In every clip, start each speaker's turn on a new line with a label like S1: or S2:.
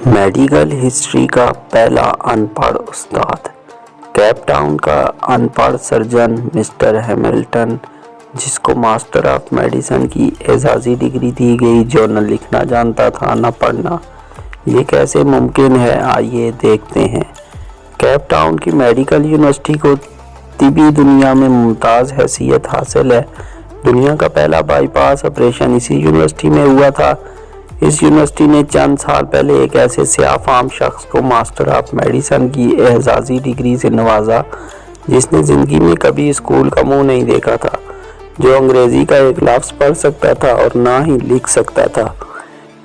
S1: Medical history کا پہلا ان پڑھ استاد کیپ ٹاؤن کا ان پڑھ سرجن مسٹر ہیملٹن، جس کو ماسٹر آف میڈیسن کی اعزازی ڈگری دی گئی، جو نہ لکھنا جانتا تھا نہ پڑھنا۔ یہ کیسے ممکن ہے؟ آئیے دیکھتے ہیں۔ کیپ ٹاؤن کی میڈیکل یونیورسٹی کو طبی دنیا میں ممتاز حیثیت حاصل ہے۔ دنیا کا پہلا بائی پاس آپریشن اسی یونیورسٹی میں ہوا تھا۔ اس یونیورسٹی نے چند سال پہلے ایک ایسے سیاہ فام شخص کو ماسٹر آف میڈیسن کی اعزازی ڈگری سے نوازا جس نے زندگی میں کبھی اسکول کا منہ نہیں دیکھا تھا، جو انگریزی کا ایک لفظ پڑھ سکتا تھا اور نہ ہی لکھ سکتا تھا۔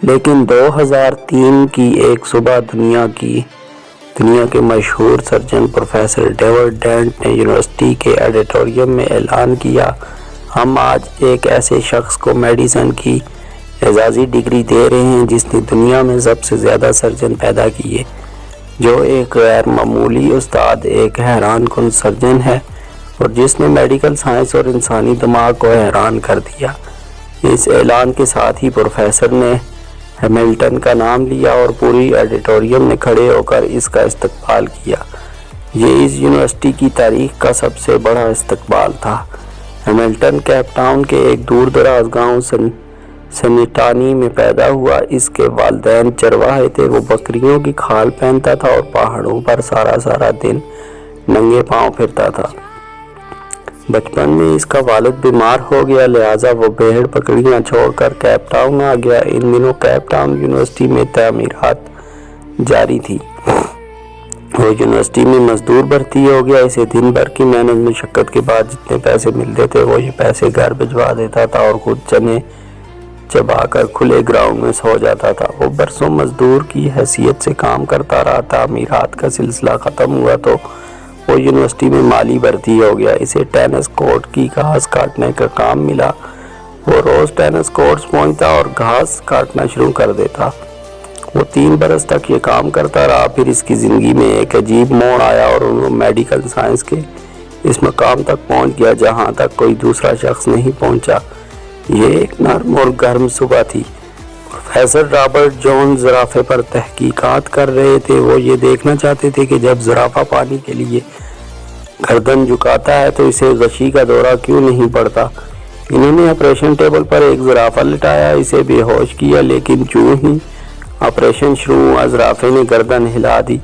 S1: لیکن 2003 کی ایک صبح دنیا کے مشہور سرجن پروفیسر ڈیوڈ ڈینٹ نے یونیورسٹی کے ایڈیٹوریم میں اعلان کیا، ہم آج ایک ایسے شخص کو میڈیسن کی اعزازی ڈگری دے رہے ہیں جس نے دنیا میں سب سے زیادہ سرجن پیدا کیے، جو ایک غیر معمولی استاد، ایک حیران کن سرجن ہے اور جس نے میڈیکل سائنس اور انسانی دماغ کو حیران کر دیا۔ اس اعلان کے ساتھ ہی پروفیسر نے ہیملٹن کا نام لیا اور پوری ایڈیٹوریم نے کھڑے ہو کر اس کا استقبال کیا۔ یہ اس یونیورسٹی کی تاریخ کا سب سے بڑا استقبال تھا۔ ہیملٹن کیپ ٹاؤن کے ایک دور دراز گاؤں سنٹانی میں پیدا ہوا۔ اس کے والدین چرواہے تھے۔ وہ بکریوں کی کھال پہنتا تھا اور پہاڑوں پر سارا دن ننگے پاؤں پھرتا تھا۔ بچپن میں اس کا والد بیمار ہو گیا، لہٰذا وہ بھیڑ بکریاں چھوڑ کر کیپ ٹاؤن آ گیا۔ ان دنوں کیپ ٹاؤن یونیورسٹی میں تعمیرات جاری تھی۔ وہ یونیورسٹی میں مزدور بھرتی ہو گیا۔ اسے دن بھر کی محنت مشقت کے بعد جتنے پیسے ملتے تھے وہ یہ پیسے گھر بھجوا دیتا تھا اور خود چنے چبا کر کھلے گراؤنڈ میں سو جاتا تھا۔ وہ برسوں مزدور کی حیثیت سے کام کرتا رہا۔ تعمیرات کا سلسلہ ختم ہوا تو وہ یونیورسٹی میں مالی بھرتی ہو گیا۔ اسے ٹینس کورٹ کی گھاس کاٹنے کا کام ملا۔ وہ روز ٹینس کورٹس پہنچتا اور گھاس کاٹنا شروع کر دیتا۔ وہ 3 برس تک یہ کام کرتا رہا۔ پھر اس کی زندگی میں ایک عجیب موڑ آیا اور وہ میڈیکل سائنس کے اس مقام تک پہنچ گیا جہاں تک کوئی دوسرا شخص نہیں پہنچا۔ یہ ایک نرم اور گرم صبح تھی۔ پروفیسر رابرٹ جونز زرافے پر تحقیقات کر رہے تھے۔ وہ یہ دیکھنا چاہتے تھے کہ جب زرافہ پانی کے لیے گردن جھکاتا ہے تو اسے غشی کا دورہ کیوں نہیں پڑتا۔ انہوں نے آپریشن ٹیبل پر ایک زرافہ لٹایا، اسے بے ہوش کیا، لیکن جو ہی آپریشن شروع ہوا زرافے نے گردن ہلا دی۔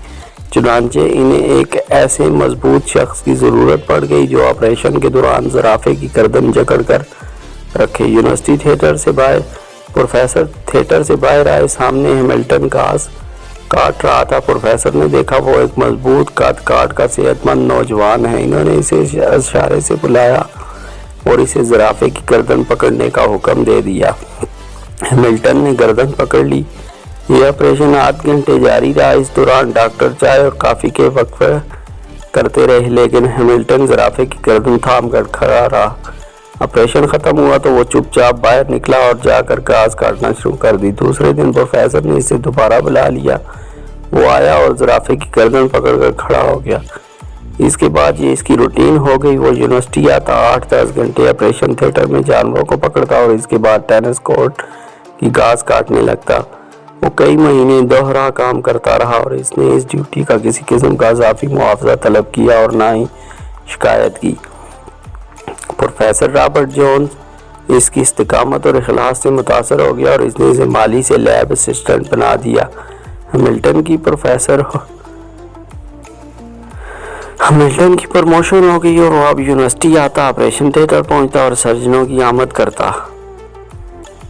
S1: چنانچہ انہیں ایک ایسے مضبوط شخص کی ضرورت پڑ گئی جو آپریشن کے دوران زرافے کی گردن جکڑ کر رکھے۔ یونیورسٹی پروفیسر تھیٹر سے باہر آئے۔ سامنے ہیملٹن گھاس کاٹ رہا تھا۔ پروفیسر نے دیکھا وہ ایک مضبوط قد کاٹ کا صحت مند نوجوان ہے۔ انہوں نے اسے اشارے سے بلایا اور اسے زرافے کی گردن پکڑنے کا حکم دے دیا۔ ہیملٹن نے گردن پکڑ لی۔ یہ آپریشن 8 گھنٹے جاری رہا۔ اس دوران ڈاکٹر چائے اور کافی کے وقفے کرتے رہے، لیکن ہیملٹن زرافے کی گردن تھام کر کھڑا رہا۔ آپریشن ختم ہوا تو وہ چپ چاپ باہر نکلا اور جا کر گھاس کاٹنا شروع کر دی۔ دوسرے دن پروفیسر نے اسے دوبارہ بلا لیا۔ وہ آیا اور زرافے کی گردن پکڑ کر کھڑا ہو گیا۔ اس کے بعد یہ اس کی روٹین ہو گئی۔ وہ یونیورسٹی آتا، 8-10 گھنٹے آپریشن تھیٹر میں جانوروں کو پکڑتا اور اس کے بعد ٹینس کورٹ کی گھاس کاٹنے لگتا۔ وہ کئی مہینے دوہرا کام کرتا رہا اور اس نے اس ڈیوٹی کا کسی قسم کا اضافی معاوضہ طلب کیا اور نہ ہی شکایت کی۔ پروفیسر رابرٹ جونز اس کی استقامت اور اخلاص سے متاثر ہو گیا اور اس نے اسے مالی سے لیب اسسٹنٹ بنا دیا۔ ہیملٹن کی پروموشن ہو گئی اور وہ اب یونیورسٹی آتا، آپریشن تھیٹر پہنچتا اور سرجنوں کی آمد کرتا۔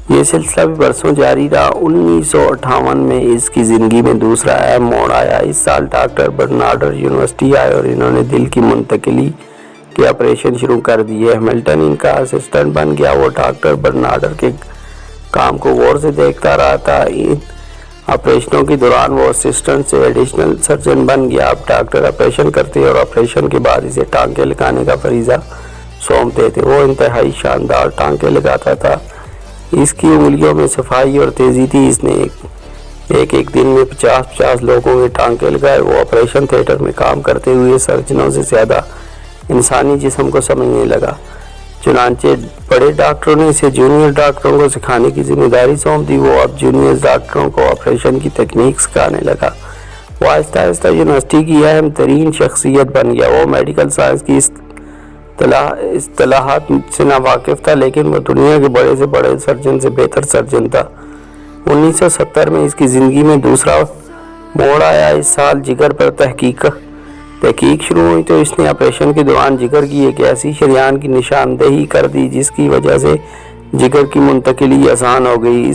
S1: یہ سلسلہ بھی برسوں جاری رہا۔ 1958 میں اس کی زندگی میں دوسرا اہم موڑ آیا۔ اس سال ڈاکٹر برنارڈر یونیورسٹی آئے اور انہوں نے دل کی منتقلی کے آپریشن شروع کر دیے۔ ہیملٹن ان کا اسسٹنٹ بن گیا۔ وہ ڈاکٹر برنارڈر کے کام کو غور سے دیکھتا رہا تھا۔ ان آپریشنوں کے دوران وہ اسسٹنٹ سے ایڈیشنل سرجن بن گیا۔ اب ڈاکٹر آپریشن کرتے اور آپریشن کے بعد اسے ٹانکے لگانے کا فریضہ سونپتے تھے۔ وہ انتہائی شاندار ٹانکے لگاتا تھا۔ اس کی انگلیوں میں صفائی اور تیزی تھی۔ اس نے ایک دن میں 50 لوگوں کے ٹانکے لگائے۔ وہ آپریشن تھیٹر میں کام کرتے ہوئے سرجنوں سے زیادہ انسانی جسم کو سمجھنے لگا۔ چنانچہ بڑے ڈاکٹروں نے اسے جونیئر ڈاکٹروں کو سکھانے کی ذمہ داری سونپ دی۔ وہ اب جونیئر ڈاکٹروں کو آپریشن کی تکنیک سکھانے لگا۔ وہ آہستہ آہستہ یونیورسٹی کی اہم ترین شخصیت بن گیا۔ وہ میڈیکل سائنس کی اصطلاحات سے ناواقف تھا، لیکن وہ دنیا کے بڑے سے بڑے سرجن سے بہتر سرجن تھا۔ 1970 میں اس کی زندگی میں دوسرا موڑ آیا۔ اس سال جگر پر تحقیق شروع ہوئی تو اس نے آپریشن کے دوران جگر کی ایک ایسی شریان کی نشاندہی کر دی جس کی وجہ سے جگر کی منتقلی آسان ہو گئی۔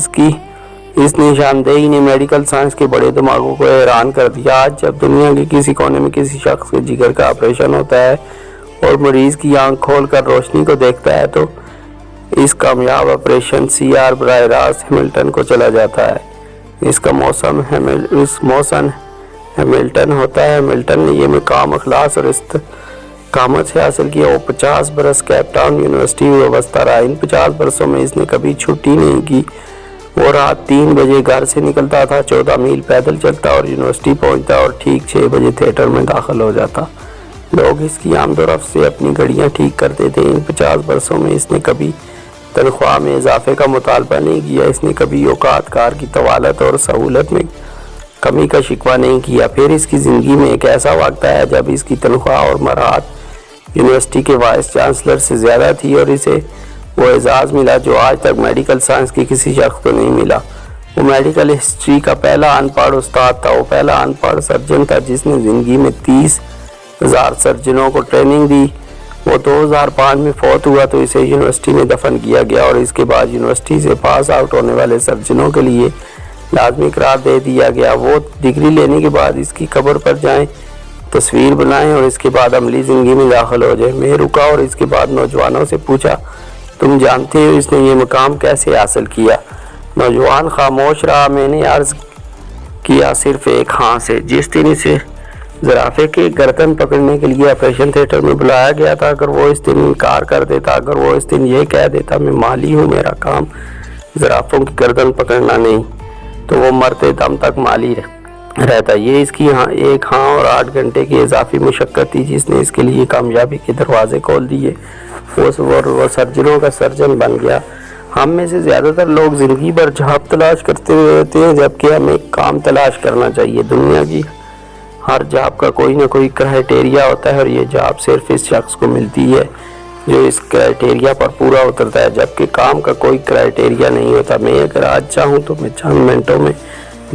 S1: اس نشاندہی نے میڈیکل سائنس کے بڑے دماغوں کو حیران کر دیا۔ آج جب دنیا کے کسی کونے میں کسی شخص کے جگر کا آپریشن ہوتا ہے اور مریض کی آنکھ کھول کر روشنی کو دیکھتا ہے تو اس کامیاب آپریشن CR براہ راست ہیملٹن کو چلا جاتا ہے۔ اس کا موسم ہیملٹن ہوتا ہے۔ ہیملٹن نے یہ مقام اخلاص اور استقامت سے حاصل کیا۔ وہ 50 برس کیپ ٹاؤن یونیورسٹی میں وابستہ رہا۔ ان 50 برسوں میں اس نے کبھی چھٹی نہیں کی۔ وہ رات 3 بجے گھر سے نکلتا تھا، 14 میل پیدل چلتا اور یونیورسٹی پہنچتا اور ٹھیک 6 بجے تھیٹر میں داخل ہو جاتا۔ لوگ اس کی آمد و رفت سے اپنی گھڑیاں ٹھیک کرتے تھے۔ ان 50 برسوں میں اس نے کبھی تنخواہ میں اضافے کا مطالبہ نہیں کیا۔ اس نے کبھی اوقات کار کی طوالت اور سہولت میں کمی کا شکوہ نہیں کیا۔ پھر اس کی زندگی میں ایک ایسا وقت آیا جب اس کی تنخواہ اور مراعات یونیورسٹی کے وائس چانسلر سے زیادہ تھی اور اسے وہ اعزاز ملا جو آج تک میڈیکل سائنس کے کسی شخص کو نہیں ملا۔ وہ میڈیکل ہسٹری کا پہلا ان پڑھ استاد تھا۔ وہ پہلا ان پڑھ سرجن تھا جس نے زندگی میں 30,000 سرجنوں کو ٹریننگ دی۔ وہ 2005 میں فوت ہوا تو اسے یونیورسٹی میں دفن کیا گیا اور اس کے بعد یونیورسٹی سے پاس آؤٹ ہونے والے سرجنوں کے لیے لازمی قرار دے دیا گیا۔ وہ ڈگری لینے کے بعد اس کی قبر پر جائیں، تصویر بنائیں اور اس کے بعد عملی زندگی میں داخل ہو جائیں۔ میں رکا اور اس کے بعد نوجوانوں سے پوچھا، تم جانتے ہو اس نے یہ مقام کیسے حاصل کیا؟ نوجوان خاموش رہا۔ میں نے عرض کیا، صرف ایک ہاں سے۔ جس دن اسے زرافے کے گردن پکڑنے کے لیے آپریشن تھیٹر میں بلایا گیا تھا، اگر وہ اس دن انکار کر دیتا، اگر وہ اس دن یہ کہہ دیتا میں مالی ہوں، میرا کام زرافوں کی گردن پکڑنا نہیں، تو وہ مرتے دم تک مالی رہتا۔ یہ اس کی ایک ہاں اور 8 گھنٹے کی اضافی مشقت تھی جس نے اس کے لیے کامیابی کے دروازے کھول دیے۔ وہ سرجنوں کا سرجن بن گیا۔ ہم میں سے زیادہ تر لوگ زندگی بھر جاب تلاش کرتے رہتے ہیں جبکہ ہمیں کام تلاش کرنا چاہیے۔ دنیا کی ہر جاب کا کوئی نہ کوئی کرائٹیریا ہوتا ہے اور یہ جاب صرف اس شخص کو ملتی ہے جو اس کرائٹیریا پر پورا اترتا ہے، جبکہ کام کا کوئی کرائٹیریا نہیں ہوتا۔ میں اگر آج چاہوں تو میں چند منٹوں میں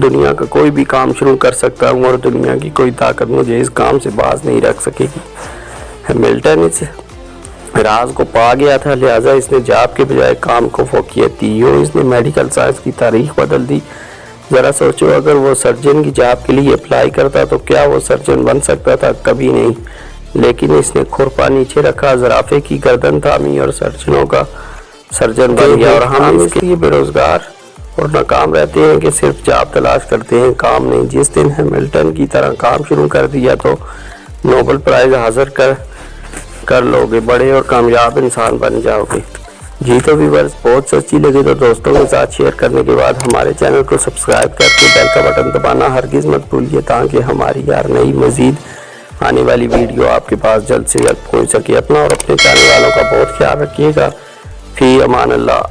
S1: دنیا کا کوئی بھی کام شروع کر سکتا ہوں اور دنیا کی کوئی طاقت مجھے اس کام سے باز نہیں رکھ سکے گی۔ ہیملٹن اس راز کو پا گیا تھا، لہٰذا اس نے جاب کے بجائے کام کو فوقیت دی۔ یوں اس نے میڈیکل سائنس کی تاریخ بدل دی۔ ذرا سوچو، اگر وہ سرجن کی جاب کے لیے اپلائی کرتا تو کیا وہ سرجن بن سکتا تھا؟ کبھی نہیں۔ لیکن اس نے کھرپا نیچے رکھا، زرافے کی گردن تھامی اور سرجنوں کا سرجن بن گیا۔ اور ہم اس کے لیے بے روزگار اور ناکام رہتے ہیں کہ صرف جاب تلاش کرتے ہیں، کام نہیں۔ جس دن ہیملٹن کی طرح کام شروع کر دیا تو نوبل پرائز حاصل کر لو گے، بڑے اور کامیاب انسان بن جاؤ گے۔ جی تو ویورز، بہت اچھی لگی تو دوستوں کے ساتھ شیئر کرنے کے بعد ہمارے چینل کو سبسکرائب کر کے بیل کا بٹن دبانا ہرگز مت بھولیے تاکہ ہماری نئی مزید آنے والی ویڈیو آپ کے پاس جلد سے جلد پہنچ سکے۔ اپنا اور اپنے چینل والوں کا بہت خیال رکھیے گا۔ فی امان اللہ۔